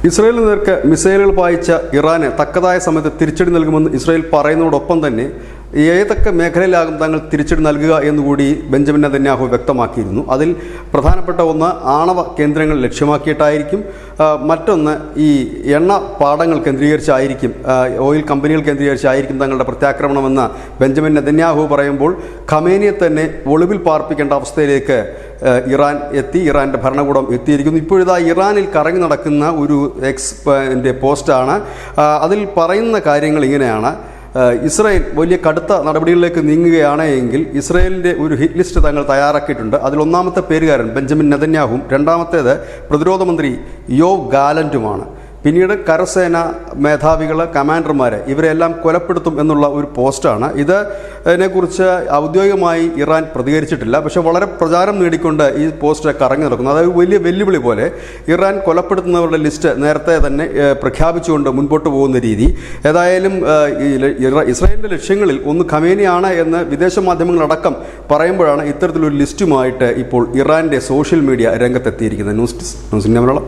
ഇസ്രായേലിന് നേർക്ക് മിസൈലുകൾ പായിച്ച ഇറാന് തക്കതായ സമയത്ത് തിരിച്ചടി നൽകുമെന്ന് ഇസ്രായേൽ പറയുന്നതോടൊപ്പം തന്നെ ഏതൊക്കെ മേഖലയിലാകും തങ്ങൾ തിരിച്ചടി നൽകുക എന്നുകൂടി ബെഞ്ചമിൻ നെതന്യാഹു വ്യക്തമാക്കിയിരുന്നു. അതിൽ പ്രധാനപ്പെട്ട ഒന്ന് ആണവ കേന്ദ്രങ്ങൾ ലക്ഷ്യമാക്കിയിട്ടായിരിക്കും, മറ്റൊന്ന് ഈ എണ്ണ പാടങ്ങൾ കേന്ദ്രീകരിച്ചായിരിക്കും, ഓയിൽ കമ്പനികൾ കേന്ദ്രീകരിച്ചായിരിക്കും തങ്ങളുടെ പ്രത്യാക്രമണമെന്ന് ബെഞ്ചമിൻ നെതന്യാഹു പറയുമ്പോൾ ഖമേനിയെ തന്നെ ഒളിവിൽ പാർപ്പിക്കേണ്ട അവസ്ഥയിലേക്ക് ഇറാൻ്റെ ഭരണകൂടം എത്തിയിരിക്കുന്നു. ഇപ്പോഴിതാ ഇറാനിൽ കറങ്ങി നടക്കുന്ന ഒരു എക്സിൻ്റെ പോസ്റ്റാണ്. അതിൽ പറയുന്ന കാര്യങ്ങൾ ഇങ്ങനെയാണ്: ഇസ്രായേൽ വലിയ കടുത്ത നടപടികളിലേക്ക് നീങ്ങുകയാണ് എങ്കിൽ ഇസ്രായേലിൻ്റെ ഒരു ഹിറ്റ് ലിസ്റ്റ് തങ്ങൾ തയ്യാറാക്കിയിട്ടുണ്ട്. അതിലൊന്നാമത്തെ പേരുകാരൻ ബെഞ്ചമിൻ നെതന്യാഹുവും, രണ്ടാമത്തേത് പ്രതിരോധ മന്ത്രി യോവ് ഗാലന്റുമാണ്. പിന്നീട് കരസേന മേധാവികൾ, കമാൻഡർമാർ, ഇവരെല്ലാം കൊലപ്പെടുത്തും എന്നുള്ള ഒരു പോസ്റ്റാണ്. ഇതിനെക്കുറിച്ച് ഔദ്യോഗികമായി ഇറാൻ പ്രതികരിച്ചിട്ടില്ല. പക്ഷേ വളരെ പ്രചാരം നേടിക്കൊണ്ട് ഈ പോസ്റ്റ് കറങ്ങി നടക്കുന്നു. അതായത് വലിയ വെല്ലുവിളി പോലെ ഇറാൻ കൊലപ്പെടുത്തുന്നവരുടെ ലിസ്റ്റ് നേരത്തെ തന്നെ പ്രഖ്യാപിച്ചുകൊണ്ട് മുൻപോട്ട് പോകുന്ന രീതി. ഏതായാലും ഇസ്രായേലിൻ്റെ ലക്ഷ്യങ്ങളിൽ ഒന്ന് ഖമേനിയാണ് എന്ന് വിദേശ മാധ്യമങ്ങളടക്കം പറയുമ്പോഴാണ് ഇത്തരത്തിലൊരു ലിസ്റ്റുമായിട്ട് ഇപ്പോൾ ഇറാൻ്റെ സോഷ്യൽ മീഡിയ രംഗത്തെത്തിയിരിക്കുന്നത്. News India Malayalam.